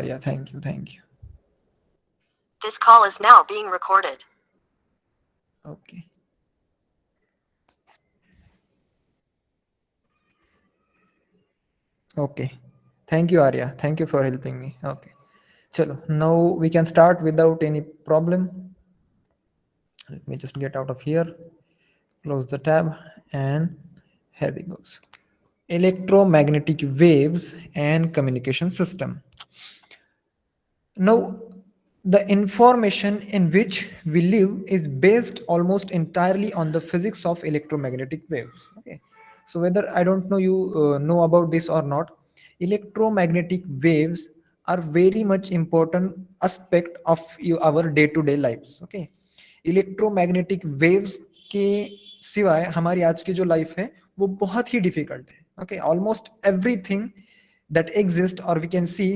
Yeah, thank you, thank you. This call is now being recorded. Okay. Okay. Thank you, Arya. Thank you for helping me. Okay. Chalo, now we can start without any problem. Let me just get out of here, close the tab, and here we goes. Electromagnetic waves and communication system. Now, the information in which we live is based almost entirely on the physics of electromagnetic waves. Okay, so whether I don't know you know about this or not, electromagnetic waves are very much important aspect of our day-to-day lives. Okay, electromagnetic waves के सिवाय हमारी आज की जो life है वो बहुत ही difficult है. Okay, almost everything that exist or we can see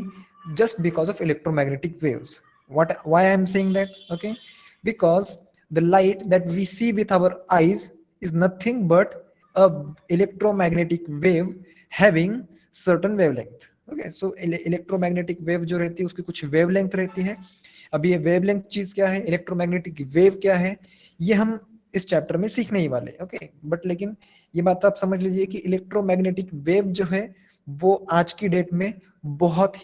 just because of electromagnetic waves. Why I am saying that? Okay, because the light that we see with our eyes is nothing but a electromagnetic wave having certain wavelength. Okay, so electromagnetic wave जो रहती है उसकी कुछ wavelength रहती है. अभी ये wavelength चीज क्या है, इलेक्ट्रोमैग्नेटिक वेव क्या है, ये हम इस चैप्टर में सीखने ही वाले. ओके, बट लेकिन ये बात आप समझ लीजिए कि इलेक्ट्रोमैग्नेटिक वेव जो है वो आज की डेट में बहुत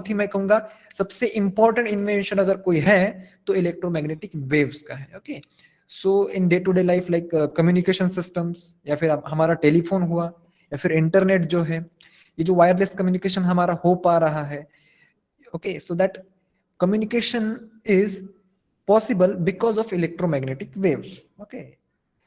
ही मैं कहूंगा सबसे इंपॉर्टेंट इन्वेंशन अगर कोई है तो इलेक्ट्रोमैग्नेटिक वेव्स का है. Okay, so in day to day life like communication systems, या फिर हमारा टेलीफोन हुआ, या फिर इंटरनेट जो है, ये जो वायरलेस कम्युनिकेशन हमारा हो पा रहा है. Okay, so that communication is possible because of electromagnetic waves. Okay,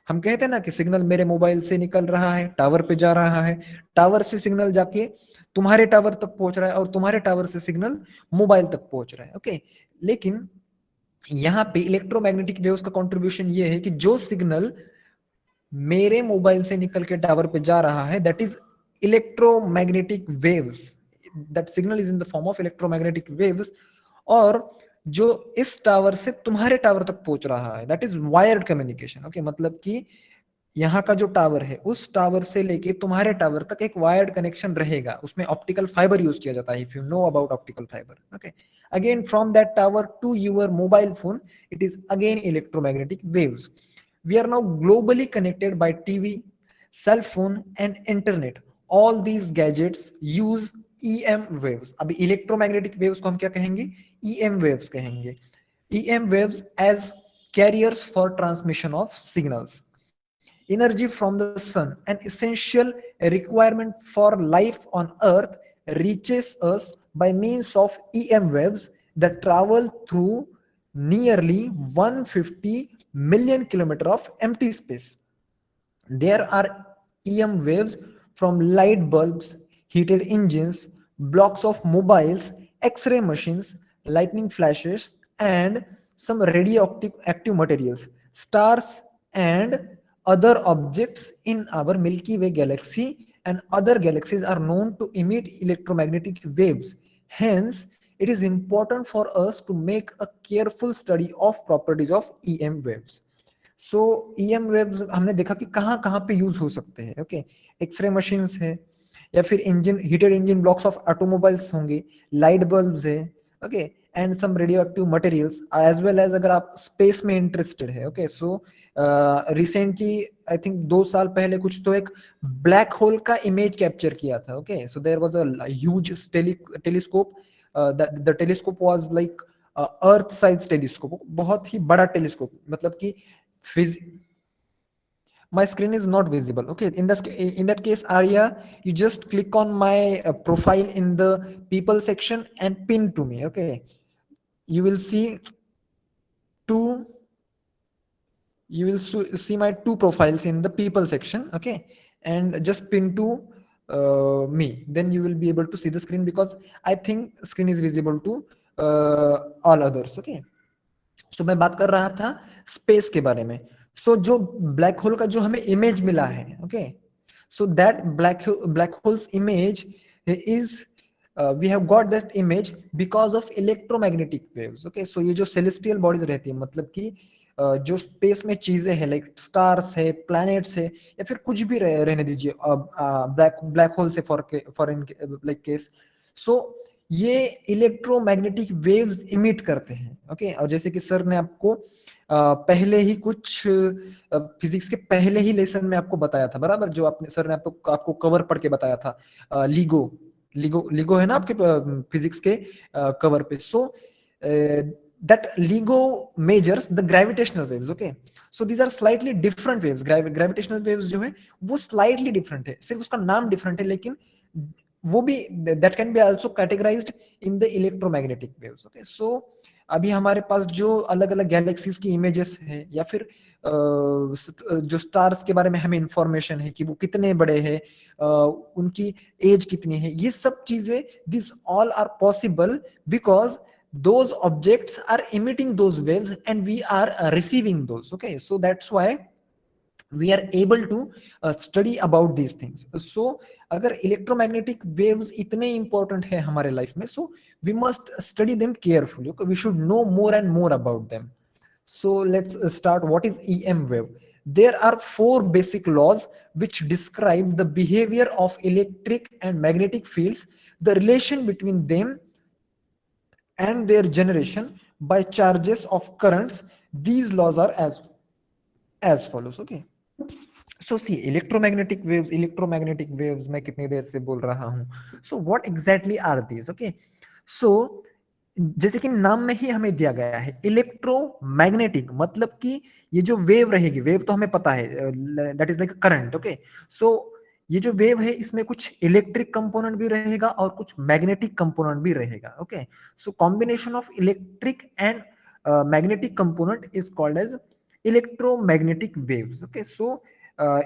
हम कहते हैं ना कि सिग्नल मेरे मोबाइल से निकल रहा है, टावर पे जा रहा है, टावर से सिग्नल जाके तुम्हारे टावर तक पहुंच रहा है और तुम्हारे टावर से सिग्नल मोबाइल तक पहुंच रहा है. ओके, लेकिन यहाँ पे इलेक्ट्रोमैग्नेटिक वेव्स का कंट्रीब्यूशन ये है कि जो सिग्नल मेरे मोबाइल से निकल के टावर पे जा रहा है that is electromagnetic waves. That signal is in the form of electromagnetic waves. और जो इस टावर से तुम्हारे टावर तक पहुंच रहा है that is wired communication. Okay, मतलब कि यहाँ का जो टावर है उस टावर से लेके तुम्हारे टावर तक एक वायर्ड कनेक्शन रहेगा, उसमें ऑप्टिकल फाइबर यूज किया जाता है. If you know about optical fibre. Okay, again from that tower to your mobile phone it is again electromagnetic waves. We are now globally connected by TV, cell phone and internet. All these gadgets use EM waves. अभी electromagnetic waves को हम क्या कहेंगे, EM waves कहेंगे. EM waves as carriers for transmission of signals. Energy from the sun, an essential requirement for life on earth, reaches us by means of EM waves that travel through nearly 150 million kilometers of empty space. There are EM waves from light bulbs, heated engines, blocks of mobiles, X-ray machines, lightning flashes, and some radioactive active materials, stars, and other objects in our Milky Way galaxy and other galaxies are known to emit electromagnetic waves. Hence, it is important for us to make a careful study of properties of EM waves. So EM waves हमने देखा कि कहाँ कहाँ पे use हो सकते हैं. Okay, x ray machines है, या फिर engine heated engine blocks of automobiles होंगे, लाइट बल्ब्स है. Okay, and some radioactive materials as well as अगर आप स्पेस में इंटरेस्टेड है. Okay, so recently I think 2 साल पहले कुछ तो एक ब्लैक होल का इमेज कैप्चर किया था. Okay, so there was a huge telescope. The telescope was like earth size telescope, बहुत ही बड़ा टेलीस्कोप. मतलब कि my screen is not visible. Okay, in that case, Arya, you just click on my profile in the people section and pin to me. Okay, you will see two you will see my two profiles in the people section. Okay, and just pin to me, then you will be able to see the screen, because I think screen is visible to all others. Okay, सो मैं बात कर रहा था space के बारे में. सो जो black hole का जो हमें इमेज मिला है, okay, so that black holes image is we have got that image because of electromagnetic waves. Okay, so ये जो सेलेस्टियल बॉडीज रहती है, मतलब कि जो स्पेस में चीजें हैं लाइक स्टार्स है, प्लैनेट्स है, या फिर कुछ भी रहने दीजिए ब्लैक होल से फॉर इन लाइक केस. सो ये इलेक्ट्रोमैग्नेटिक वेव्स इमिट करते हैं। ओके, और जैसे कि सर ने आपको पहले ही कुछ फिजिक्स के पहले ही लेसन में आपको बताया था, बराबर, जो आपने सर ने आपको आपको कवर पढ़ के बताया था, लिगो लिगो लिगो है ना आपके फिजिक्स के कवर पे। सो that LIGO measures the gravitational waves. Okay, so these are slightly different waves. Gravitational waves जो है वो slightly different है, सिर्फ उसका नाम different है, लेकिन वो भी that can be also categorized in the electromagnetic waves. Okay, so अभी हमारे पास जो अलग अलग गैलेक्सीज की इमेजेस है, या फिर जो स्टार्स के बारे में हमें इंफॉर्मेशन है कि वो कितने बड़े हैं, उनकी एज कितनी है, ये सब चीजें, this all are possible because those objects are emitting those waves and we are receiving those. Okay, so that's why we are able to study about these things. So अगर electromagnetic waves इतने important है हमारे life में, so we must study them carefully. Okay, we should know more and more about them. So let's start. What is EM wave? There are four basic laws which describe the behavior of electric and magnetic fields, the relation between them and their generation by charges of currents. These laws are as follows. Okay, so see, electromagnetic waves मैं कितनी देर से बोल रहा हूँ. So what exactly are these? Okay, so जैसे कि नाम में ही हमें दिया गया है इलेक्ट्रोमैग्नेटिक, मतलब कि ये जो वेव रहेगी, वेव तो हमें पता है that is like current. Okay, so ये जो वेव है इसमें कुछ इलेक्ट्रिक कंपोनेंट भी रहेगा और कुछ मैग्नेटिक कंपोनेंट भी रहेगा. Okay, so combination of electric and magnetic component is called as electromagnetic waves. Okay, so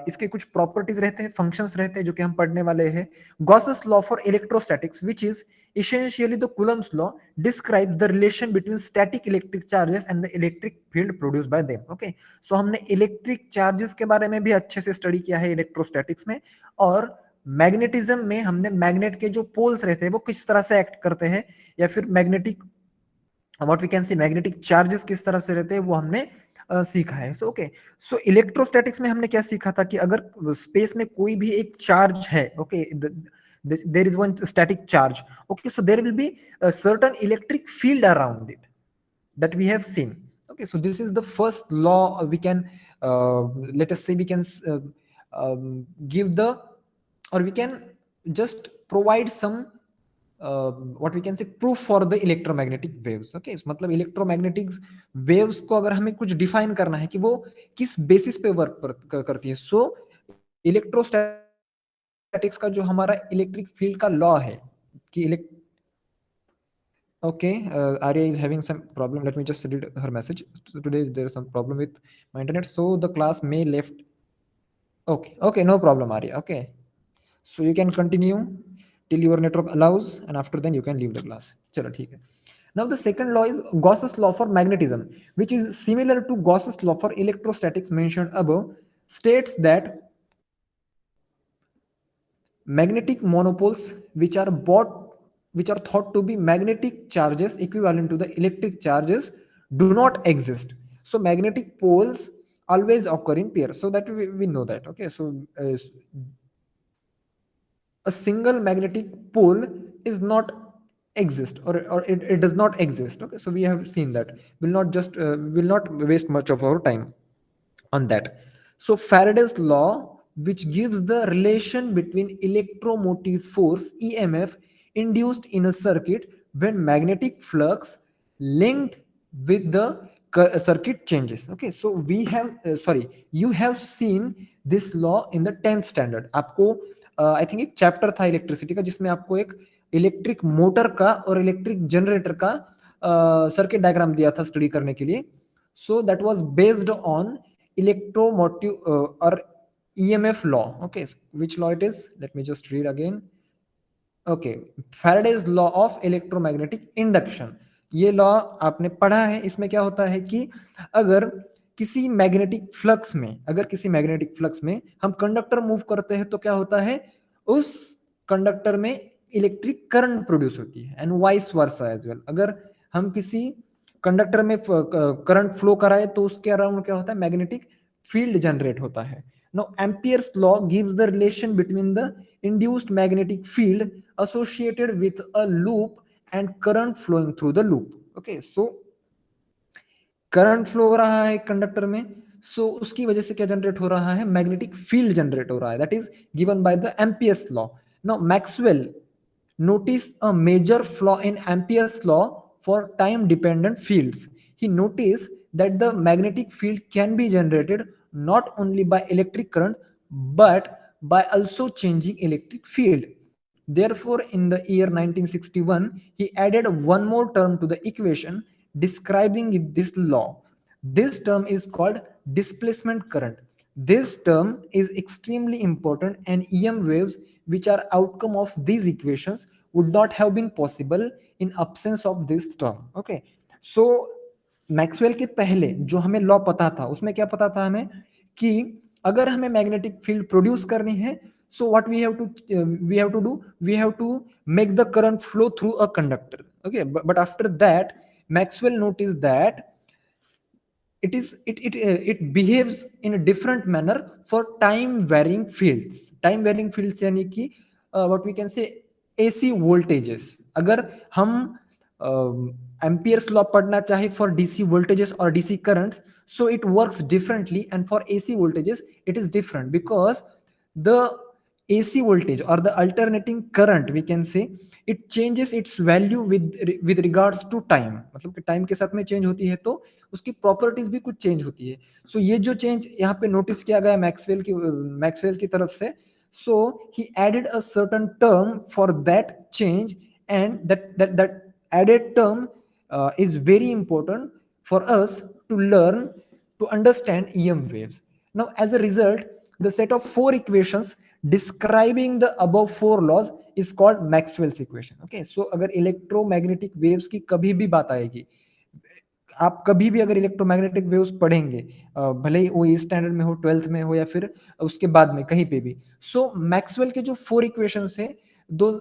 इसके कुछ प्रॉपर्टीज रहते हैं, फंक्शंस रहते हैं जो कि हम पढ़ने वाले हैं. Gauss's law for electrostatics which is essentially the Coulomb's law describes the relation between static electric charges and the electric field produced by them. Okay, so हमने इलेक्ट्रिक चार्जेस के बारे में भी अच्छे से स्टडी किया है इलेक्ट्रोस्टैटिक्स में, और मैग्नेटिज्म में हमने मैग्नेट के जो पोल्स रहते हैं वो किस तरह से एक्ट करते हैं, या फिर magnetic what we can see magnetic charges किस तरह से रहते हैं वो हमने सीखा है. सो ओके, सो इलेक्ट्रोस्टैटिक्स में हमने क्या सीखा था कि अगर स्पेस में कोई भी एक चार्ज है, okay, there is one static charge. Okay, so there will be a certain electric field around it that we have seen. Okay, so this is the first law we can let us say we can give the, or we can just provide some what we can say proof for the electromagnetic waves. Okay, so मतलब electromagnetic waves को अगर हमें कुछ define करना है कि वो किस basis पे work करती है, so इलेक्ट्रोस्टैटिक्स का जो हमारा इलेक्ट्रिक फील्ड का लॉ है कि okay, Arya is having some problem. Let me just read her message. Today there is some problem with my internet, so the class may left. Okay, okay, no problem, Arya. Okay, so you can continue till your network allows, and after then you can leave the class. Chalo, theek hai. Now the second law is Gauss's law for magnetism, which is similar to Gauss's law for electrostatics mentioned above. States that magnetic monopoles which are thought to be magnetic charges equivalent to the electric charges do not exist. So magnetic poles always occur in pairs, so that we know that. Okay, so a single magnetic pole is not exist, or it does not exist. Okay, so we have seen that. Will not waste much of our time on that. So Faraday's law, which gives the relation between electromotive force EMF induced in a circuit when magnetic flux linked with the circuit changes. Okay, so we have you have seen this law in the 10th standard. आपको I think एक chapter था electricity का जिसमें आपको एक electric motor का और electric generator का सर्किट डायग्राम दिया था स्टडी करने के लिए. So that was based on electromotive or EMF law. Okay, which law it is? Let me just read again. Okay, Faraday's law of electromagnetic induction. ये law आपने पढ़ा है. इसमें क्या होता है कि अगर किसी मैग्नेटिक फ्लक्स में हम कंडक्टर मूव करते हैं तो क्या होता है, उस कंडक्टर में इलेक्ट्रिक करंट प्रोड्यूस होती है, and vice versa as well. अगर हम किसी कंडक्टर में करंट फ्लो कराए तो उसके अराउंड क्या होता है, मैग्नेटिक फील्ड जनरेट होता है. Now Ampere's law gives the relation between the induced magnetic field associated with a loop and current flowing through the loop. Okay, so current flow हो रहा है कंडक्टर में, सो उसकी वजह से क्या जनरेट हो रहा है, मैग्नेटिक फील्ड जनरेट हो रहा है, that is given by the Ampere's law. Now Maxwell notice a major flaw in Ampere's law for time dependent fields. He noticed that the magnetic field can be generated not only by electric current but by also changing electric field. Therefore, in the year 1961, he added one more term to the equation describing this law. This term is called displacement current. This term is extremely important, and EM waves, which are outcome of these equations, would not have been possible in absence of this term. Okay, so Maxwell के पहले जो हमें law पता था उसमें क्या पता था हमें कि अगर हमें मैग्नेटिक फील्ड प्रोड्यूस करनी है, so what we have to do, we have to make the current flow through a conductor. Okay, but after that Maxwell noticed that it behaves in a different manner for time varying fields. Time varying fields यानी कि what we can say AC voltages. अगर हम Ampere's law पढ़ना चाहे for DC voltages और DC currents, so it works differently, and for AC voltages it is different because the AC voltage or the alternating current, we can say, it changes its value with regards to time. मतलब कि time के साथ में change होती है तो उसकी properties भी कुछ चेंज होती है. सो ये जो चेंज यहाँ पे नोटिस किया गया मैक्सवेल की तरफ से, so he added a certain term for that change, and that added term is very important for us to learn to understand EM waves. Now, as a result, the set of four equations describing the above four laws is called Maxwell's equation. Okay, so अगर electromagnetic waves की कभी भी बात आएगी, आप कभी भी अगर इलेक्ट्रोमैग्नेटिक वेव्स पढ़ेंगे, भले ही वो स्टैंडर्ड में हो, 12th में हो, या फिर उसके बाद में कहीं पे भी, सो मैक्सवेल के जो फोर इक्वेशंस है, दो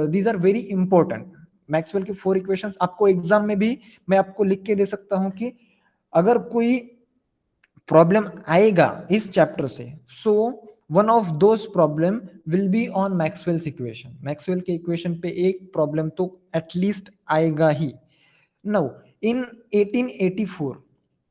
these are very important. Maxwell के फोर इक्वेशंस आपको एग्जाम में भी मैं आपको लिख के दे सकता हूं कि अगर कोई प्रॉब्लम आएगा इस चैप्टर से, so one of those problem will be on Maxwell's equation. Maxwell के इक्वेशन पे एक प्रॉब्लम तो एटलीस्ट आएगा ही. Now, in 1884,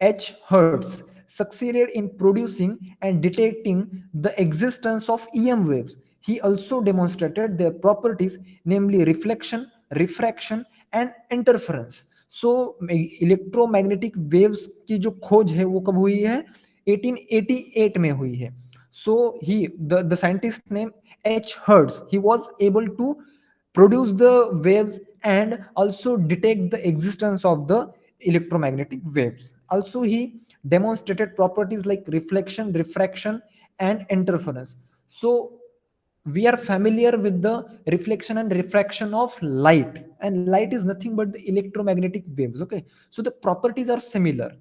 H. Hertz succeeded in producing and detecting the existence of EM waves. He also demonstrated their properties, namely reflection, refraction, and interference. So, electromagnetic waves की जो खोज है वो कब हुई है? 1888 में हुई है. So, the scientist named H. Hertz, he was able to produce the waves and also detect the existence of the electromagnetic waves. Also, he demonstrated properties like reflection, refraction, and interference. So, we are familiar with the reflection and refraction of light, and light is nothing but the electromagnetic waves. Okay, so the properties are similar.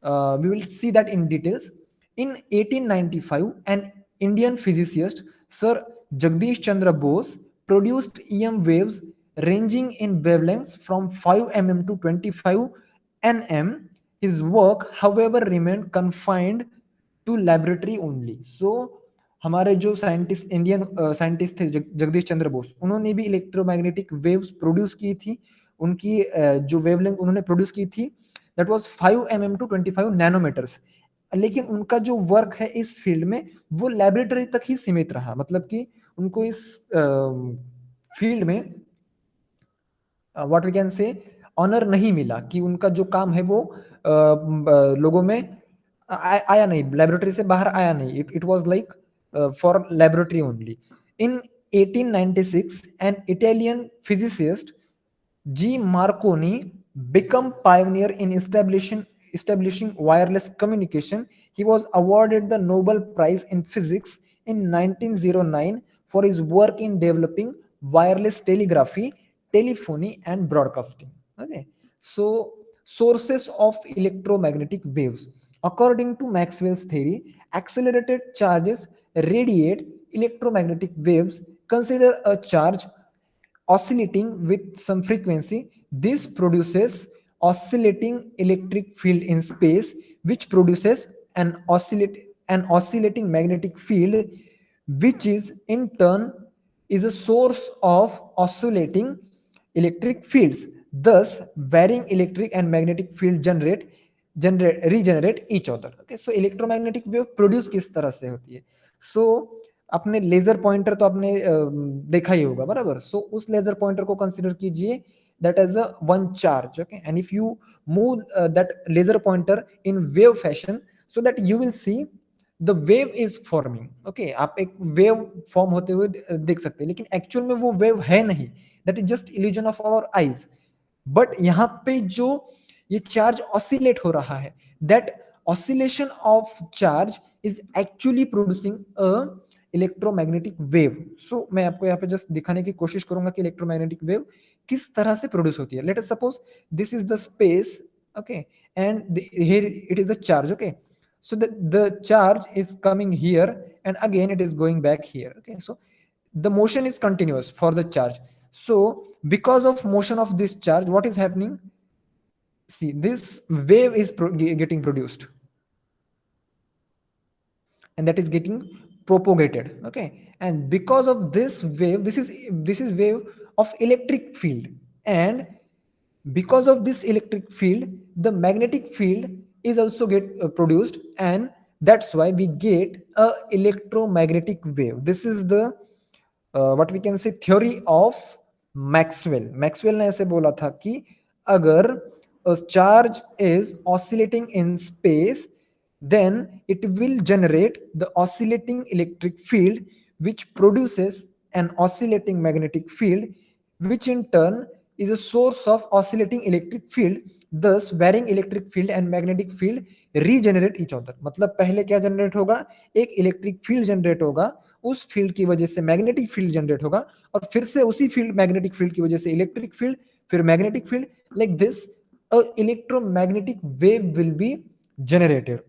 We will see that in details. In 1895, an Indian physicist, Sir Jagdish Chandra Bose, produced EM waves ranging in wavelengths from 5 mm to 25 nm. His work, however, remained confined to laboratory only. So, हमारे जो scientist, Indian scientist थे जगदीश चंद्र बोस, उन्होंने भी electromagnetic waves produce की थी. उनकी जो wavelength उन्होंने प्रोड्यूस की थी, that was 5 mm to 25 nanometres. लेकिन उनका जो वर्क है इस फील्ड में वो लैबोरेटरी तक ही सीमित रहा. मतलब कि उनको इस फील्ड में what we can say honour नहीं मिला कि उनका जो काम है वो लोगों में आया नहीं, लैबोरेटरी से बाहर आया नहीं. It was like for laboratory only. In 1896, an Italian physicist, G. Marconi, became pioneer in establishing wireless communication. He was awarded the Nobel Prize in Physics in 1909 for his work in developing wireless telegraphy, telephony, and broadcasting. Okay, so sources of electromagnetic waves. According to Maxwell's theory, accelerated charges radiate electromagnetic waves. Consider a charge oscillating with some frequency. This produces oscillating electric field in space, which produces an oscillating magnetic field, which is in turn is a source of oscillating electric fields. Thus, varying electric and magnetic field regenerate each other. Okay, so electromagnetic wave produce किस तरह से होती है? So अपने laser pointer तो आपने देखा ही होगा, बराबर? सो उस लेजर पॉइंटर को कंसिडर कीजिए that as a one charge, okay, and if you move that laser pointer in wave fashion, so that you will see the wave is forming. Okay, आप एक वेव फॉर्म होते हुए देख सकते हैं, लेकिन एक्चुअल में वो वेव है नहीं, that is just illusion of our eyes. But यहाँ पे जो ये चार्ज ऑसिलेट हो रहा है, that oscillation of charge is actually producing a electromagnetic wave. So मैं आपको यहाँ पे जस्ट दिखाने की कोशिश करूंगा कि इलेक्ट्रोमैग्नेटिक वेव किस तरह से प्रोड्यूस होती है. Late us suppose this is the space, okay, and here it is the charge. Okay, so the charge is coming here and again it is going back here. Okay, so the motion is continuous for the charge. So because of motion of this charge, what is happening? See, this wave is getting produced, and that is getting propagated. Okay, and because of this wave, this is wave of electric field, and because of this electric field, the magnetic field is also get produced, and that's why we get a electromagnetic wave. This is the what we can say theory of Maxwell ने ऐसे बोला था कि अगर a charge is oscillating in space, then it will generate the oscillating electric field, which produces an oscillating magnetic field, which in turn is a source of oscillating electric field. Thus varying electric field and magnetic field regenerate each other. मतलब पहले क्या generate होगा? एक electric field generate होगा, उस field की वजह से मैग्नेटिक फील्ड जनरेट होगा, और फिर से उसी फील्ड मैग्नेटिक फील्ड की वजह से इलेक्ट्रिक फील्ड, फिर magnetic field. Like this a electromagnetic wave will be generated.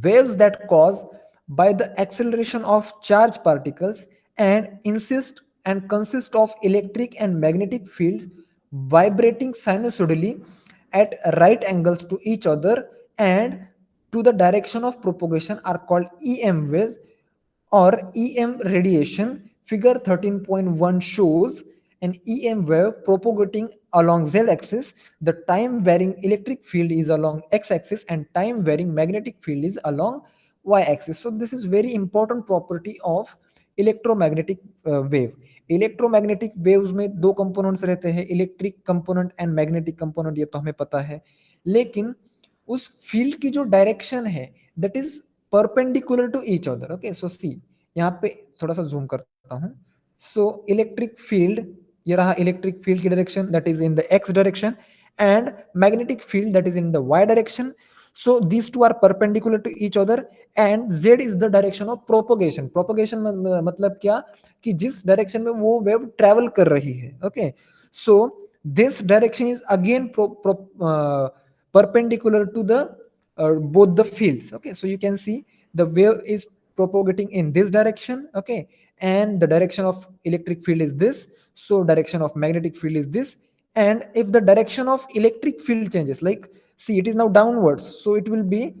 Waves that cause by the acceleration of charged particles and consist of electric and magnetic fields vibrating sinusoidally at right angles to each other and to the direction of propagation are called EM waves or EM radiation. Figure 13.1 shows an EM wave propagating along z-axis. The time varying electric field is along x-axis and time varying magnetic field is along y-axis. So this is very important property of electromagnetic wave. Electromagnetic waves में दो components रहते हैं, electric component and magnetic component, ये तो हमें पता है. लेकिन उस फील्ड की जो डायरेक्शन है that is perpendicular to each other. Okay, so see यहाँ पे थोड़ा सा जूम करता हूं. सो इलेक्ट्रिक फील्ड, ये रहा इलेक्ट्रिक फील्ड की direction that is in the x direction, and magnetic field that is in the y direction. So these two are perpendicular to each other and z is the direction of propagation. Propagation मतलब क्या कि जिस direction में वो wave travel कर रही है. Okay, so this direction is again perpendicular to the both the fields. Okay, so you can see the wave is propagating in this direction. Okay, and the direction of electric field is this, so direction of magnetic field is this. And if the direction of electric field changes, like see it is now downwards, so it will be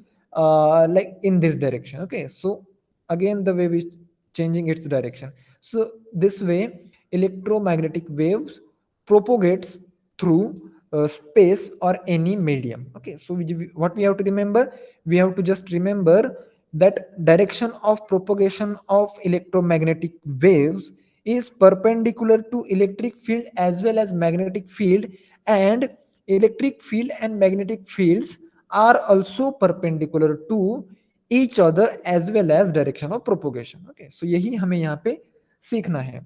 like in this direction. Okay, so again the wave is changing its direction. So this way electromagnetic waves propagates through space or any medium. Okay, so what we have to remember, we have to just remember that direction of propagation of electromagnetic waves is perpendicular to electric field as well as magnetic field, and electric field and magnetic fields are also perpendicular to each other as well as direction of propagation. Okay, so यही हमें यहाँ पे सीखना है.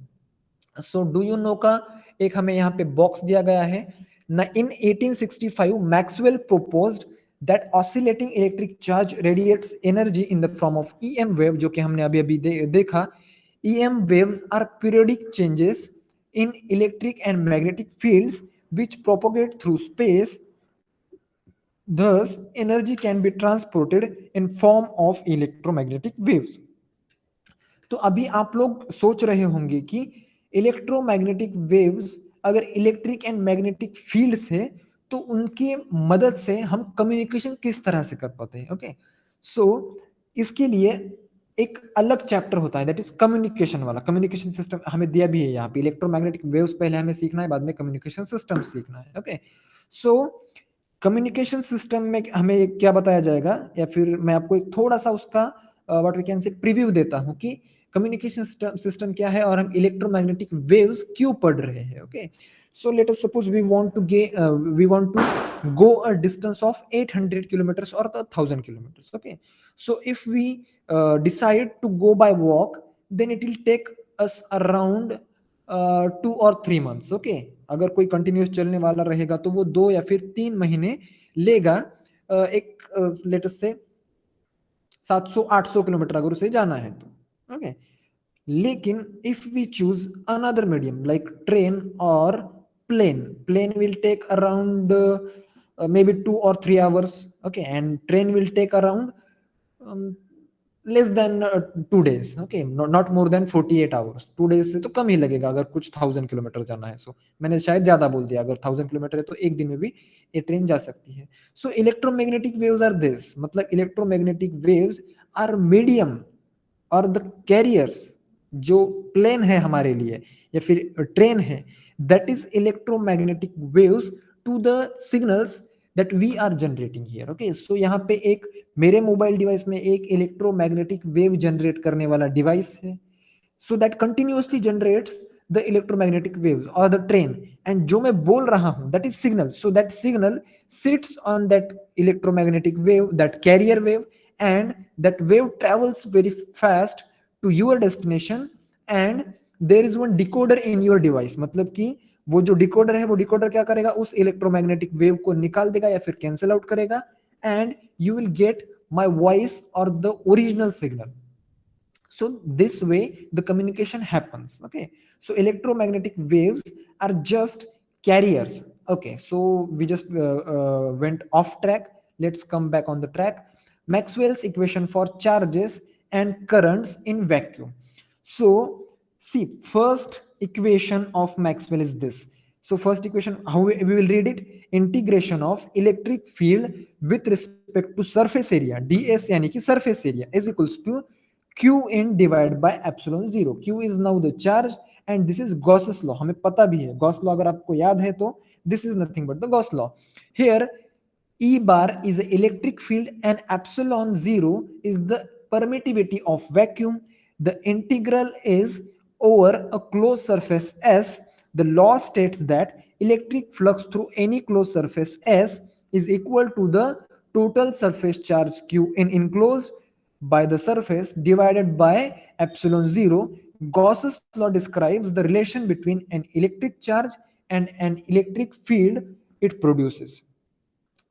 So do you know का एक हमें यहाँ पे बॉक्स दिया गया है ना. इन 1865 Maxwell proposed that oscillating electric charge radiates energy in the form of EM wave, जो कि हमने अभी अभी देखा. EM waves are periodic changes in electric and magnetic fields which propagate through space. Thus, energy can be transported in form of electromagnetic waves. तो अभी आप लोग सोच रहे होंगे कि इलेक्ट्रोमैग्नेटिक वेव्स अगर इलेक्ट्रिक एंड मैग्नेटिक फील्ड से, तो उनकी मदद से हम कम्युनिकेशन किस तरह से कर पाते हैं. ओके, सो इसके लिए एक अलग चैप्टर होता है दैट इज कम्युनिकेशन वाला। कम्युनिकेशन सिस्टम हमें दिया भी है यहाँ पे, इलेक्ट्रोमैग्नेटिक वेव्स पहले हमें सीखना है, बाद में कम्युनिकेशन सिस्टम सीखना है। ओके, सो कम्युनिकेशन सिस्टम में हमें क्या बताया जाएगा, या फिर मैं आपको एक थोड़ा सा उसका what we can say preview देता हूँ कि कम्युनिकेशन सिस्टम क्या है और हम इलेक्ट्रोमैग्नेटिक वेव्स क्यों पढ़ रहे हैं। Okay, so let us suppose we want to go a distance of 800 kilometers or 1000 kilometers. Okay, so if we decide to go by walk, then it will take us around 2 or 3 months. Okay, अगर कोई continuous चलने वाला रहेगा तो वो 2 या फिर 3 महीने लेगा, एक लेट अस से 700-800 किलोमीटर अगर उसे जाना है तो। ओके, लेकिन if we choose another medium like train और plane will take around maybe 2 or 3 hours. Okay, and train will take around um, less than 2 days. Okay, not more than 48 hours. 2 days से तो कम ही लगेगा अगर कुछ 1000 kilometre जाना है। सो मैंने शायद ज्यादा बोल दिया, अगर 1000 किलोमीटर है तो एक दिन में भी ये ट्रेन जा सकती है। So electromagnetic waves are this, मतलब इलेक्ट्रोमैग्नेटिक वेव्स आर मीडियम और द कैरियर्स, जो प्लेन है हमारे लिए या फिर ट्रेन है, that is electromagnetic waves to the signals that we are generating here. Okay, so यहाँ पे एक मेरे मोबाइल डिवाइस में एक इलेक्ट्रोमैग्नेटिक वेव जनरेट करने वाला डिवाइस है, so that continuously generates the electromagnetic waves or the train, and जो मैं बोल रहा हूं that is signal, so that signal sits on that electromagnetic wave, that carrier wave, and that wave travels very fast to your destination, and there is one decoder in your device, मतलब कि वो जो decoder है वो decoder क्या करेगा, उस electromagnetic wave को निकाल देगा या फिर कैंसिल आउट करेगा, and you will get my voice और the original signal. So this way the communication happens। Okay, so electromagnetic waves are just carriers। Okay, so we just went off track, let's come back on the track। Maxwell's equation for charges and currents in vacuum। So see, first equation of Maxwell is this। So first equation, how we will read it, integration of electric field with respect to surface area ds यानी कि surface area is equals to q in divided by epsilon zero। q is now the charge and this is Gauss's law, हमें पता भी है Gauss law, अगर आपको याद है तो this is nothing but the Gauss law। Here E bar is the electric field and epsilon zero is the permittivity of vacuum। The integral is over a closed surface S। The law states that electric flux through any closed surface S is equal to the total surface charge Q in enclosed by the surface divided by epsilon zero। Gauss's law describes the relation between an electric charge and an electric field it produces।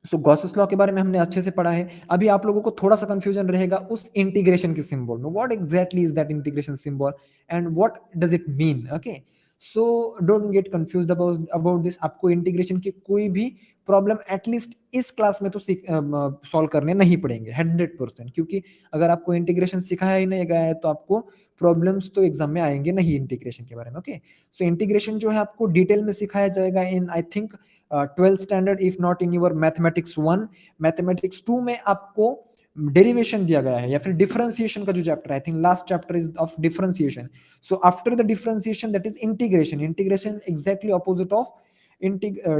So Gauss's law के बारे में हमने अच्छे से पढ़ा है। अभी आप लोगों को थोड़ा सा कंफ्यूजन रहेगा उस इंटीग्रेशन के सिंबल में, what exactly is that integration symbol and what does it mean. Okay, so don't get confused about this. आपको इंटीग्रेशन की कोई भी प्रॉब्लम एटलीस्ट इस क्लास में तो सॉल्व करने नहीं पड़ेंगे 100%, क्योंकि अगर आपको इंटीग्रेशन सिखाया ही नहीं गया है तो आपको प्रॉब्लम्स तो एग्जाम में आएंगे नहीं इंटीग्रेशन के बारे में। ओके, सो इंटीग्रेशन जो है आपको डिटेल में सिखाया जाएगा in I think 12th standard, if not in your mathematics 1। Mathematics 2 में आपको डेरिवेशन दिया गया है या फिर डिफरेंशिएशन का जो chapter, I think last chapter is of differentiation. So after the differentiation that is integration. Integration exactly opposite of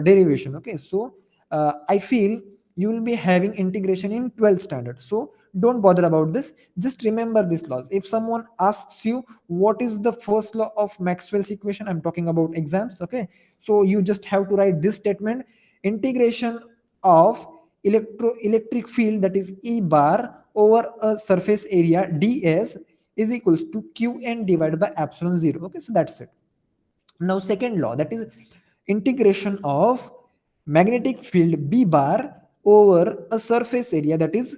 derivation। Okay, so I feel you will be having integration in 12th standard, so don't bother about this, just remember this laws। If someone asks you what is the first law of Maxwell's equation, I'm talking about exams, okay, so you just have to write this statement, integration of electric field that is E bar over a surface area ds is equals to qn divided by epsilon zero। Okay, so that's it। Now second law, that is integration of magnetic field B bar over a surface area that is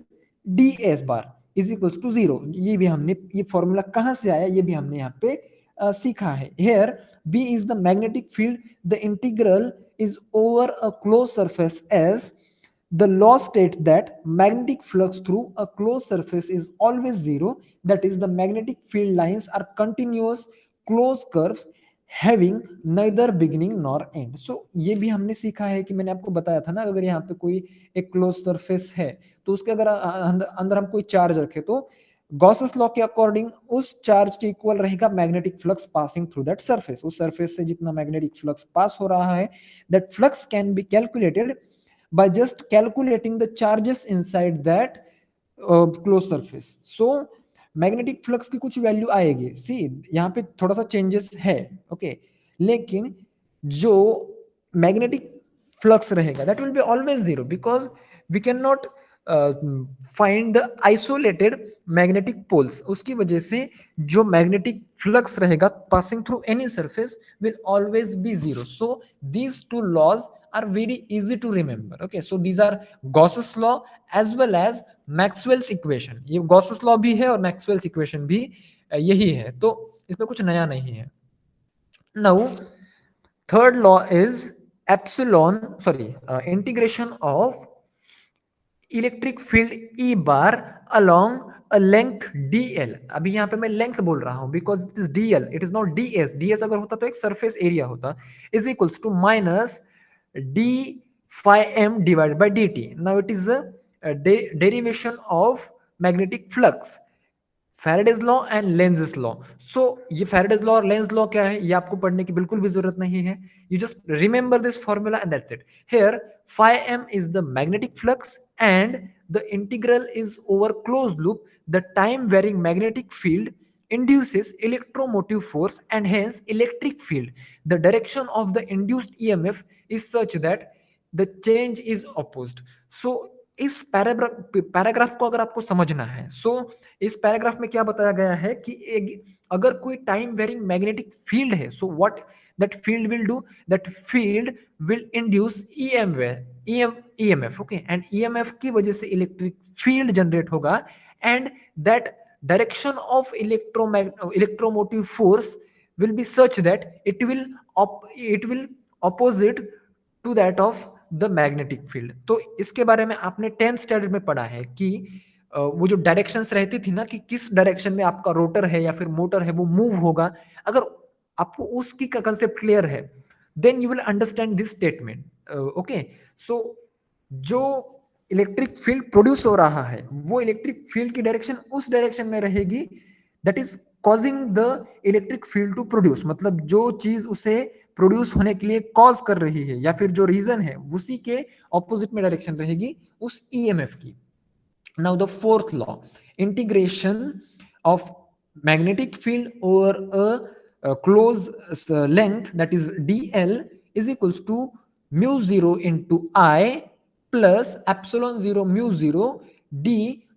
ds bar is equals to zero। ये भी हमने, ये formula कहां से आया ये भी हमने यहाँ पे सीखा है। Here B is the magnetic field, the integral is over a closed surface S। The law states that magnetic flux through a closed surface is always zero, that is the magnetic field lines are continuous closed curves having neither beginning nor end. So ये भी हमने सीखा है कि मैंने आपको बताया था ना, अगर यहाँ पे कोई एक क्लोज सरफेस है तो उसके अगर अंदर हम कोई चार्ज रखे तो गॉसेस लॉ के अकॉर्डिंग उस चार्ज के इक्वल रहेगा magnetic flux passing through that surface, उस सरफेस से जितना मैग्नेटिक फ्लक्स पास हो रहा है, that flux can be calculated by just calculating the charges inside that closed surface. So magnetic flux की कुछ वैल्यू आएगी, सी यहाँ पे थोड़ा सा चेंजेस है, ओके, लेकिन जो मैग्नेटिक फ्लक्स रहेगा that will be always zero, because we can not find the isolated magnetic poles, उसकी वजह से जो मैग्नेटिक फ्लक्स रहेगा passing through any surface will always be zero. So these two laws are very easy to remember. Okay, so these are Gauss's law as well as Maxwell's equation. ये Gauss's law भी है और Maxwell's equation भी यही है, तो इसमें कुछ नया नहीं है. Now third law is epsilon, sorry, integration of electric field E bar along a length dl. अभी यहाँ पे मैं लेंथ बोल रहा हूं because it is dl, it is not ds. ds अगर होता तो एक सरफेस एरिया होता, is equals to minus d phi m divided by dt. now it is a derivation of magnetic flux, Faraday's law and Lenz law. So ये Faraday's law और Lenz law क्या है ये आपको पढ़ने की बिल्कुल भी जरूरत नहीं है, you just remember this formula and that's it. Here phi m is the magnetic flux and the integral is over closed loop. The time varying magnetic field induces electromotive force and hence electric field. The direction of the induced EMF is such that the change is opposed. So इस paragraph को अगर आपको समझना है, सो इस paragraph में क्या बताया गया है कि अगर कोई टाइम वेरिंग मैग्नेटिक फील्ड है, so what that field will do, that field will induce EMF, okay, and EMF की वजह से इलेक्ट्रिक फील्ड जनरेट होगा and that direction of electromotive force will be such that it will opposite to that of the magnetic field. तो इसके बारे में आपने 10th standard में पढ़ा है कि वो जो डायरेक्शंस रहती थी ना कि किस डायरेक्शन में आपका रोटर है या फिर मोटर है वो मूव होगा, अगर आपको उसकी का कंसेप्ट क्लियर है then you will understand this statement. Okay, so जो इलेक्ट्रिक फील्ड प्रोड्यूस हो रहा है वो इलेक्ट्रिक फील्ड की डायरेक्शन उस डायरेक्शन में रहेगी that is causing the electric field to produce, मतलब जो चीज उसे प्रोड्यूस होने के लिए कॉज कर रही है या फिर जो रीजन है उसी के ऑपोजिट में डायरेक्शन रहेगी उस ईएमएफ की. Now the fourth law, integration of magnetic field over a close length that is dl is equals to mu 0 into I plus epsilon 0 mu 0 d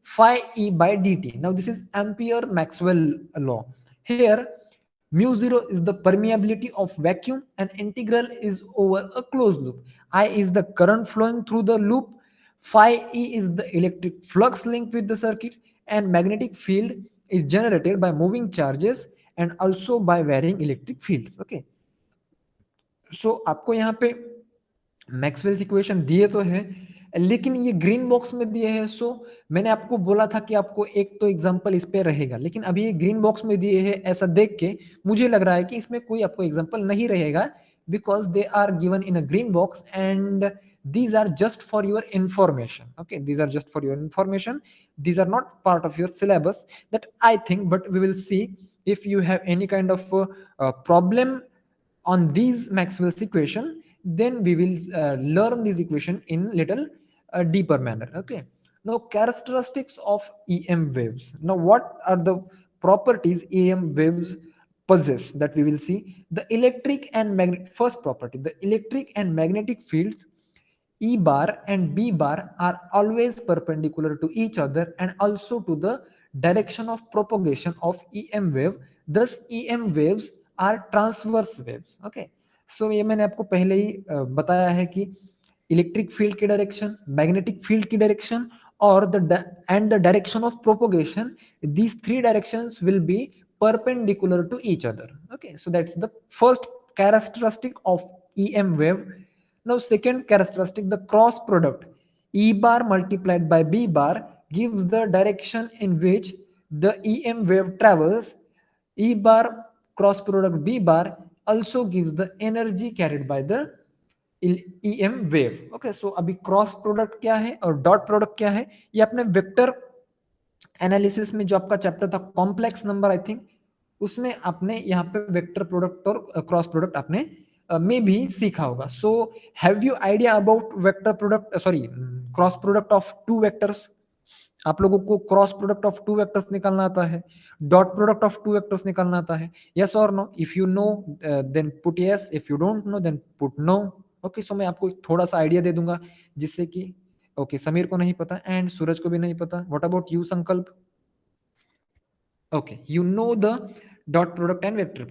phi e by dt. Now this is Ampere Maxwell law. Here mu 0 is the permeability of vacuum and integral is over a closed loop. I is the current flowing through the loop, phi e is the electric flux linked with the circuit, and magnetic field is generated by moving charges and also by varying electric fields. Okay, सो आपको यहाँ पे Maxwell's equation दिए तो है लेकिन ये green box में दिए हैं. सो मैंने आपको बोला था कि आपको एक तो एग्जांपल इस पे रहेगा, लेकिन अभी ये ग्रीन बॉक्स में दिए हैं, ऐसा देख के मुझे लग रहा है कि इसमें कोई आपको एग्जांपल नहीं रहेगा because they are given in a green box and these are just for your information. Okay, these are just for your information, these are not part of your syllabus that I think, but we will see if you have any kind of problem on these Maxwell's equation, then we will learn this equation in little deeper manner. Okay, now characteristics of EM waves. Now what are the properties EM waves possess that we will see? The electric and magnetic, first property, the electric and magnetic fields E bar and B bar are always perpendicular to each other and also to the direction of propagation of EM wave. Thus EM waves are transverse waves. Okay, so ये मैंने आपको पहले ही बताया है कि electric field की direction, magnetic field की डायरेक्शन और the direction of propagation, these three directions will be perpendicular to each other. Okay, so that's the first characteristic of EM wave. Now second characteristic, the cross product E bar multiplied by B bar gives the direction in which the EM wave travels. E bar cross product B bar also gives the energy carried by the EM wave. Okay, so अभी cross product क्या है और dot product क्या है ये आपने vector analysis में जो आपका चैप्टर था कॉम्प्लेक्स नंबर आई थिंक, उसमें आपने यहाँ पे वेक्टर प्रोडक्ट और क्रॉस प्रोडक्ट आपने में भी सीखा होगा. So have you idea about vector product, sorry, cross product of two vectors? आप लोगों को cross product of two vectors निकालना आता है, dot product of two vectors निकालना आता है, यस और no? If you know then put yes, if you don't know then put no. Okay, so मैं आपको थोड़ा सा आइडिया दे दूंगा जिससे कि ओके, समीर को नहीं पता एंड सूरज को भी नहीं पता. व्हाट अबाउट यू संकल्प? Okay, you know the dot product and vector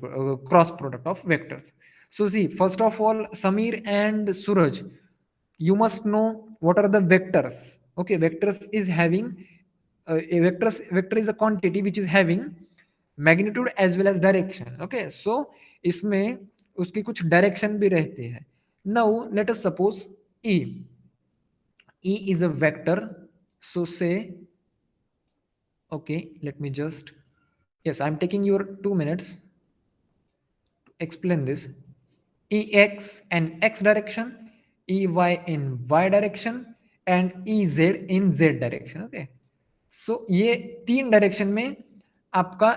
cross product of vectors. So see, first of all, Samir and Suraj, you must know what are the vectors. Okay, vectors is having vector is a quantity which is having magnitude as well as direction. Okay, so इसमें उसकी कुछ direction भी रहती है. Now let us suppose E. E is a vector. So say, okay, let me just, yes, I'm taking your 2 minutes to explain this. Ex in x direction, Ey in y direction, and Ez in z direction. Okay, सो ये तीन direction में आपका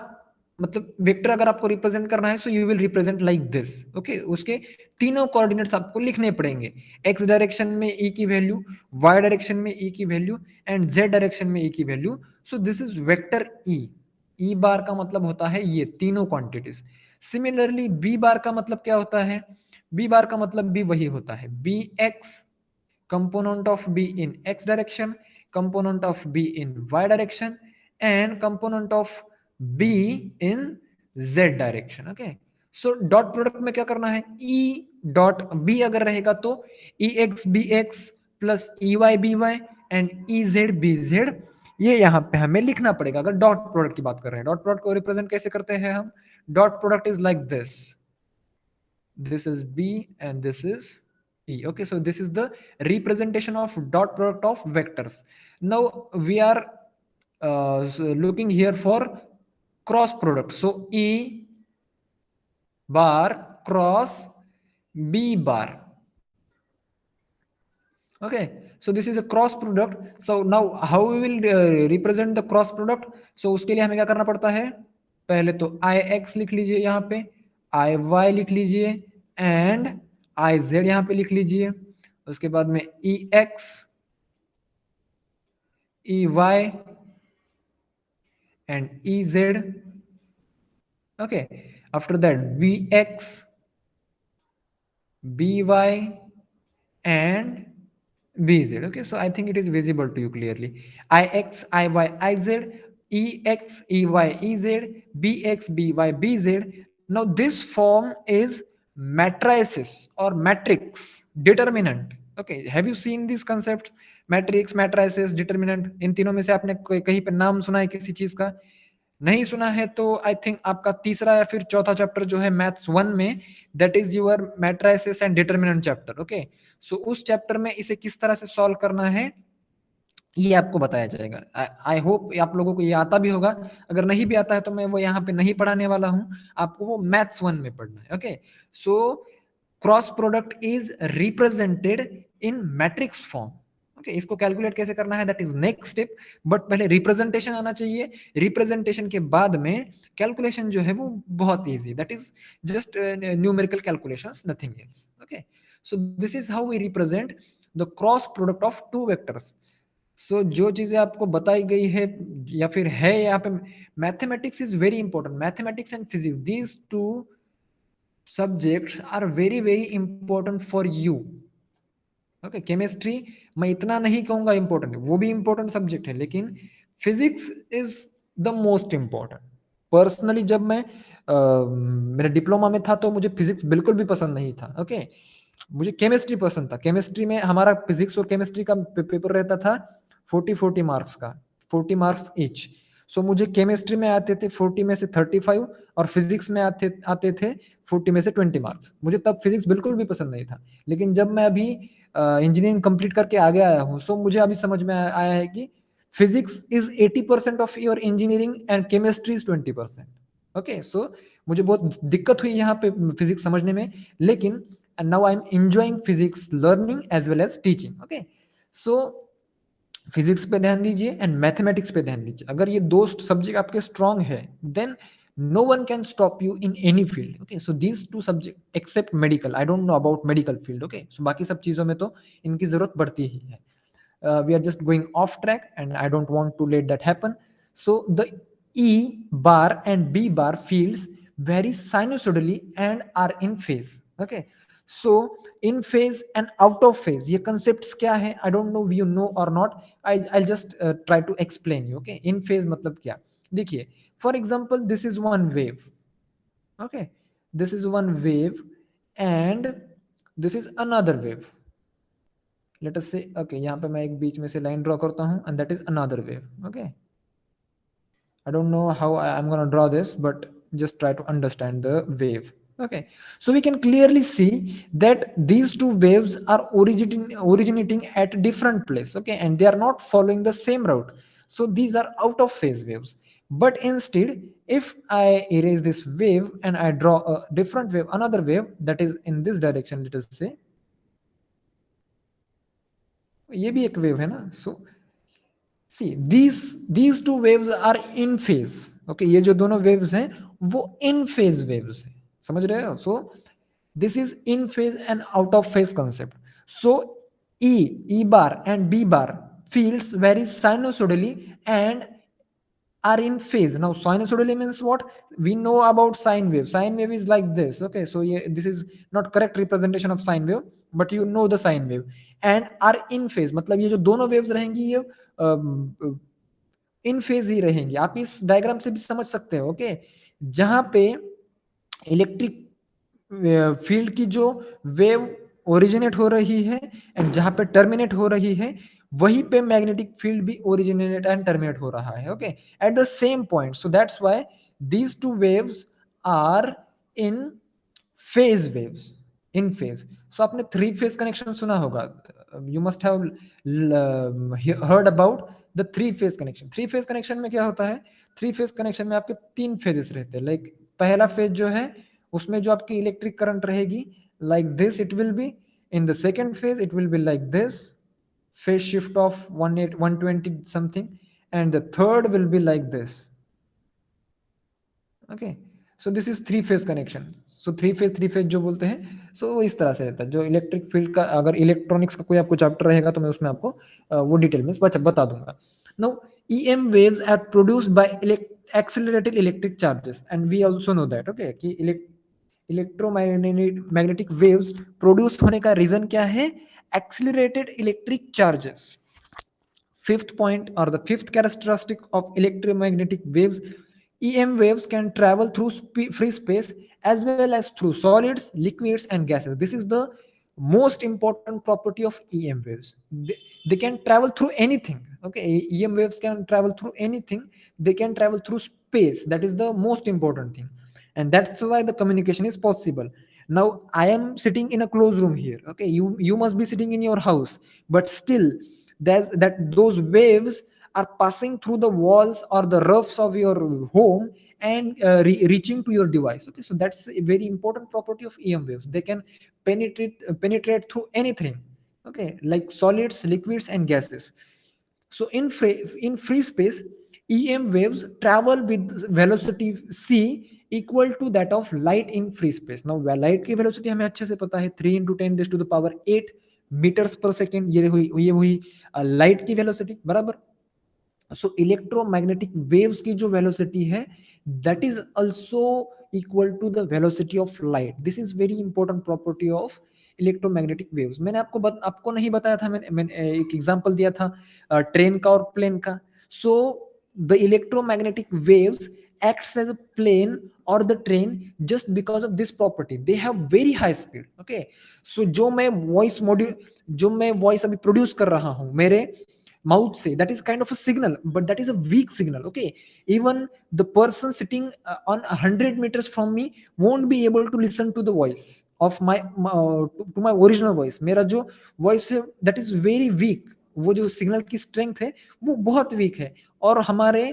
मतलब vector अगर आपको represent करना है, so you will represent like this. Okay, उसके तीनों कोऑर्डिनेट्स आपको लिखने पड़ेंगे. एक्स डायरेक्शन में ई की वैल्यू, वाई डायरेक्शन में ई की वैल्यू, एंड जेड डायरेक्शन में ई की value. So this is vector E. E bar का मतलब होता है ये तीनों क्वांटिटीज. सिमिलरली बी बार का मतलब क्या होता है? बी बार का मतलब भी वही होता है, B X, component of b in x direction, component of b in y direction, and component of b in z direction. Okay, so dot product में क्या करना है? e dot b अगर रहेगा तो ex bx plus ey by and ez bz, ये यहाँ पे हमें लिखना पड़ेगा अगर डॉट प्रोडक्ट की बात कर रहे हैं. डॉट प्रोडक्ट को रिप्रेजेंट कैसे करते हैं हम? Dot product is like this. This is b and this is e. Okay, so this is the representation of dot product of vectors. Now we are looking here for cross product. So e bar cross b bar. Okay, so this is a cross product. So now how we will represent the cross product? So उसके लिए हमें क्या करना पड़ता है? पहले तो i x लिख लीजिए यहाँ पे, i y लिख लीजिए, एंड i z यहाँ पे लिख लीजिए. उसके बाद में e x, e y and e z. Okay, after that b x, b y and bz. Okay, so I think it is visible to you clearly. Ix, Iy, Iz, Ex, Ey, Ez, Bx, By, Bz. Now this form is matrices or matrix determinant. Okay, have you seen these concepts? Matrix, matrices, determinant, इन तीनों में से आपने कहीं पे नाम सुना है किसी चीज का? नहीं सुना है तो आई थिंक आपका तीसरा या फिर चौथा चैप्टर जो है मैथ्स 1 में, that is your matrices and determinant chapter. Okay, so उस चैप्टर में इसे किस तरह से सॉल्व करना है ये आपको बताया जाएगा. आई होप आप लोगों को ये आता भी होगा. अगर नहीं भी आता है तो मैं वो यहाँ पे नहीं पढ़ाने वाला हूँ, आपको वो मैथ्स 1 में पढ़ना है. Okay, so cross product is represented in matrix form. Okay, इसको कैलकुलेट कैसे करना है that is next step, but पहले रिप्रेजेंटेशन आना चाहिए. रिप्रेजेंटेशन के बाद में कैलकुलेशन जो है वो बहुत easy, that is just numerical calculations, nothing else. Okay, so this is how we represent the cross product of two vectors. So जो चीजें आपको बताई गई है या फिर है यहाँ पे, mathematics is very important. Mathematics and physics, these two subjects are very very important for you. Okay, chemistry मैं इतना नहीं कहूंगा इंपॉर्टेंट है, वो भी इंपॉर्टेंट सब्जेक्ट है, लेकिन physics is the most important. Personally जब मैं मेरे डिप्लोमा में था तो मुझे फिजिक्स बिल्कुल भी पसंद नहीं था. ओके, मुझे केमिस्ट्री पसंद था. केमिस्ट्री में हमारा फिजिक्स और केमिस्ट्री का पेपर रहता था 40-40 मार्क्स का, 40 मार्क्स ईच. सो मुझे केमिस्ट्री में आते थे 40 में से 35 और फिजिक्स में आते थे 40 में से 20 मार्क्स. मुझे तब फिजिक्स बिल्कुल भी पसंद नहीं था, लेकिन जब मैं अभी इंजीनियरिंग कंप्लीट करके आगे आया हूँ, सो मुझे अभी समझ में आया है कि physics is 80% of your engineering and chemistry is 20%. Okay, so मुझे बहुत दिक्कत हुई यहाँ पे फिजिक्स समझने में, लेकिन now I'm enjoying physics learning as well as teaching. Okay, so physics पे ध्यान दीजिए एंड मैथमेटिक्स पे ध्यान दीजिए. अगर ये दो सब्जेक्ट आपके स्ट्रांग है, then no one can stop you in any field. Okay, so these two subject except medical, I don't know about medical field. Okay, so बाकी सब चीजों में तो इनकी जरूरत पड़ती ही है. We are just going off track and I don't want to let that happen. So the E bar and B bar fields vary sinusoidally and are in phase. Okay, so in phase and out of phase, ये concepts क्या है? I don't know you know or not. I'll just try to explain you. Okay, in phase मतलब क्या? देखिए, for example, this is one wave. Okay, this is one wave and this is another wave. Let us say, okay, यहाँ पे मैं एक बीच में से line draw करता हूँ and that is another wave. Okay, I don't know how I'm going to draw this, but just try to understand the wave. Okay, so we can clearly see that these two waves are originating at different place. Okay, and they are not following the same route. So these are out of phase waves. But instead, if I erase this wave and I draw a different wave, another wave that is in this direction, let us say, ये भी एक wave है ना. So see, these two waves are in phase. Okay, ये जो दोनों waves हैं वो in phase waves हैं. समझ रहे हो? So this is in phase and out of phase concept. So E bar and B bar fields vary sinusoidally and are in phase. Now sinusoidally means what? We know about sine wave. Sine wave is like this. Okay, so yeah, this is not correct representation of sine wave, but you know the sine wave. And are in phase मतलब ये जो दोनों waves रहेंगी ये इन phase ही रहेंगी. आप इस diagram से भी समझ सकते हो. ओके, जहां पे इलेक्ट्रिक फील्ड की जो वेव ओरिजिनेट हो रही है एंड जहां पे टर्मिनेट हो रही है, वहीं पे मैग्नेटिक फील्ड भी ओरिजिनेट एंड टर्मिनेट हो रहा है. Okay, at the same point. So that's why these two waves are in phase waves. In phase. So आपने थ्री फेज कनेक्शन सुना होगा. You must have heard about the three phase connection. Three phase connection में क्या होता है? Three phase connection में आपके तीन फेजेस रहते हैं. लाइक पहला फेज जो है उसमें जो आपकी इलेक्ट्रिक करंट रहेगी, like this it will be. In the second phase it will be like this, phase shift of 120 something, and the third will be like this. Okay, so this is three phase connection. So three phase जो बोलते हैं, सो इस तरह से रहता है. जो electric field का अगर इलेक्ट्रॉनिक्स का कोई आपको चैप्टर रहेगा तो मैं उसमें आपको वो डिटेल में बता दूंगा. Now EM waves are produced by accelerated electric charges and we also know that. Okay, कि इलेक्ट्रोमैग्नेटिक वेव्स प्रोड्यूस होने का रीजन क्या है? Accelerated electric charges. Fifth point or the fifth characteristic of electromagnetic waves, EM waves can travel through free space as well as through solids, liquids, and gases. This is the most important property of EM waves. They can travel through anything. Okay, EM waves can travel through anything. They can travel through space. That is the most important thing. And that's why the communication is possible. Now I am sitting in a closed room here. Okay, you must be sitting in your house, but still that those waves are passing through the walls or the roofs of your home and reaching to your device. Okay, so that's a very important property of EM waves. They can penetrate through anything. Okay, like solids, liquids, and gases. So in free space, EM waves travel with velocity c equal to that of light in free space. Now light की velocity हमें अच्छे से पता है, 3 into 10 raised to the power 8 meters per second. ये हुई light की velocity, बराबर. सो इलेक्ट्रोमैग्नेटिक वेव्स की जो वेलोसिटी है, that is also equal to the velocity of light. This is very important property of electromagnetic waves. मैंने आपको नहीं बताया था, मैंने एक एग्जांपल दिया था ट्रेन का और प्लेन का. So the electromagnetic waves acts as a plane or the train just because of this property. They have very high speed. Okay, so जो मैं वॉइस अभी प्रोड्यूस कर रहा हूं मेरे माउथ से, that is kind of a signal, but that is a weak signal. Okay, even the person sitting on 100 meters from me won't be able to listen to the voice of to my original voice. मेरा जो voice है that is very weak. वो जो signal की strength है वो बहुत week है, और हमारे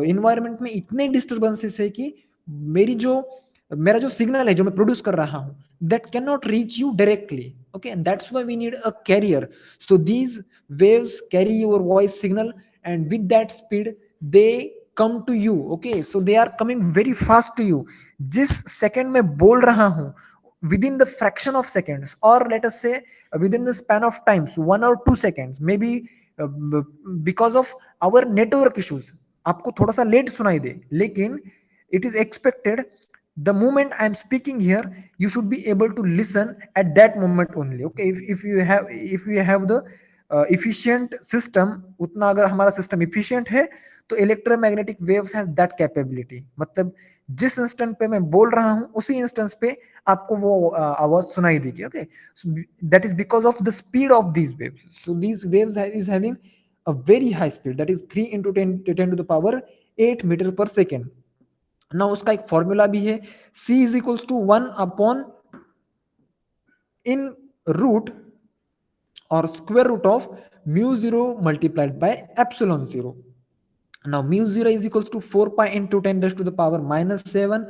इन्वायरमेंट में इतने डिस्टर्बेंसेस है कि मेरा जो सिग्नल है जो मैं प्रोड्यूस कर रहा हूं, that cannot reach you directly. Okay, and that's why we need a carrier. So these waves carry your voice signal, and with that speed they come to you. Okay, so they are coming very fast to you. जिस second में बोल रहा हूं, within the fraction of seconds, or let us say within the span of times 1 or 2 seconds, maybe uh, because of our network issues आपको थोड़ा सा late सुनाई दे, लेकिन it is expected the moment I am speaking here you should be able to listen at that moment only. Okay, if you have the efficient system, उतना अगर हमारा system efficient है तो electromagnetic waves has that capability. मतलब जिस instant पे मैं बोल रहा हूं उसी इंस्टेंस पे आपको वो आवाज सुनाई देगी. Okay, so that is because of the speed of these waves. So these waves is having a very high speed, that is 3 into 10 to the power 8 meter per second. ना उसका एक फॉर्मूला भी है, c is equals to 1 in root or square root of mu 0 multiplied by epsilon 0. Now mu 0 is equals to 4 pi into 10 raised to the power minus 7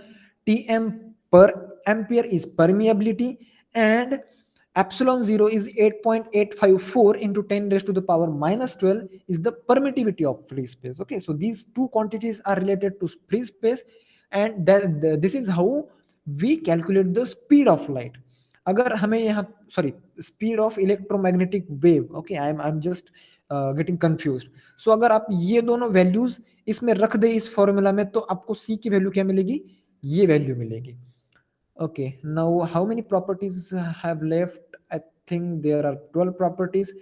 tm per ampere is permeability, and epsilon 0 is 8.854 into 10 raised to the power minus 12 is the permittivity of free space. Okay, so these two quantities are related to free space, and this is how we calculate the speed of light. अगर हमें यहाँ sorry speed of electromagnetic wave, okay I am just getting confused. So अगर आप ये दोनों values इसमें रख दे इस फॉर्मूला में, तो आपको सी की वैल्यू क्या मिलेगी, ये वैल्यू मिलेगी. Okay, now how many properties have left? I think there are 12 properties,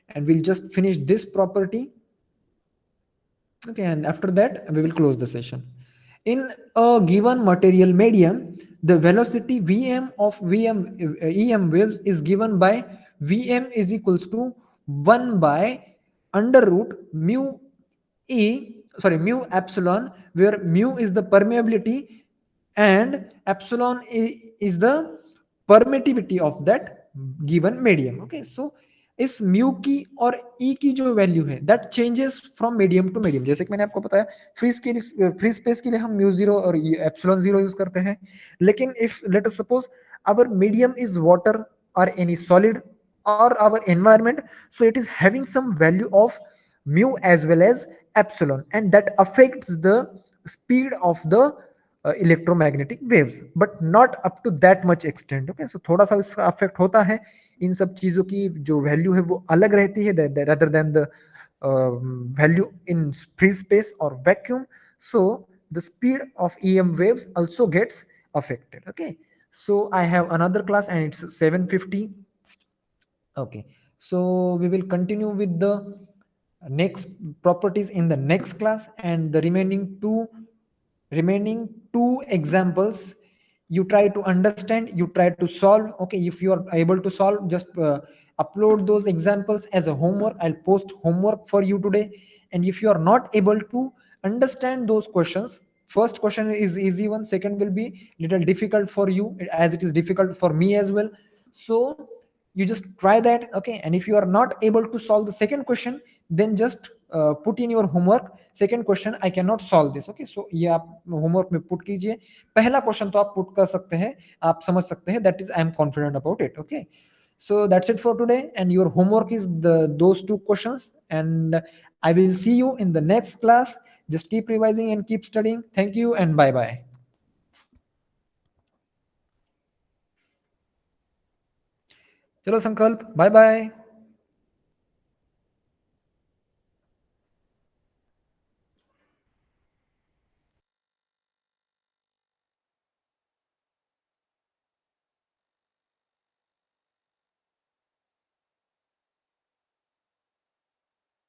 and we'll just finish this property. Okay, and after that we will close the session. In a given material medium, the velocity Vm of Em waves is given by Vm is equals to 1 by under root mu epsilon, where mu is the permeability and epsilon is the permittivity of that given medium. Okay, so इस mu की और E की जो value है that changes from medium to medium. जैसे कि मैंने आपको बताया फ्री स्पेस के लिए हम म्यू जीरो और एप्सिलॉन जीरो यूज करते हैं, लेकिन if let us suppose our medium is water और any solid or our environment, so it is having some value of mu as well as epsilon, and that affects the speed of the electromagnetic waves, but not up to that much extent. Okay, so थोड़ा सा इसका affect होता है. इन सब चीजों की जो value है वो अलग रहती है rather than the value in free space or vacuum. So the speed of EM waves also gets affected. Okay, so I have another class and it's 7:50. Okay, so we will continue with the next properties in the next class, and the remaining two examples you try to understand, you try to solve. Okay, if you are able to solve, just upload those examples as a homework. I'll post homework for you today. And if you are not able to understand those questions, first question is easy one, second will be little difficult for you as it is difficult for me as well. So you just try that. Okay, and if you are not able to solve the second question, then just put in your homework second question I cannot solve this. Okay, so ये आप homework में put कीजिए. पहला question तो आप put कर सकते हैं, आप समझ सकते हैं, that is I am confident about it. Okay, so that's it for today, and your homework is those two questions, and I will see you in the next class. Just keep revising and keep studying. Thank you and bye bye. चलो संकल्प, bye bye.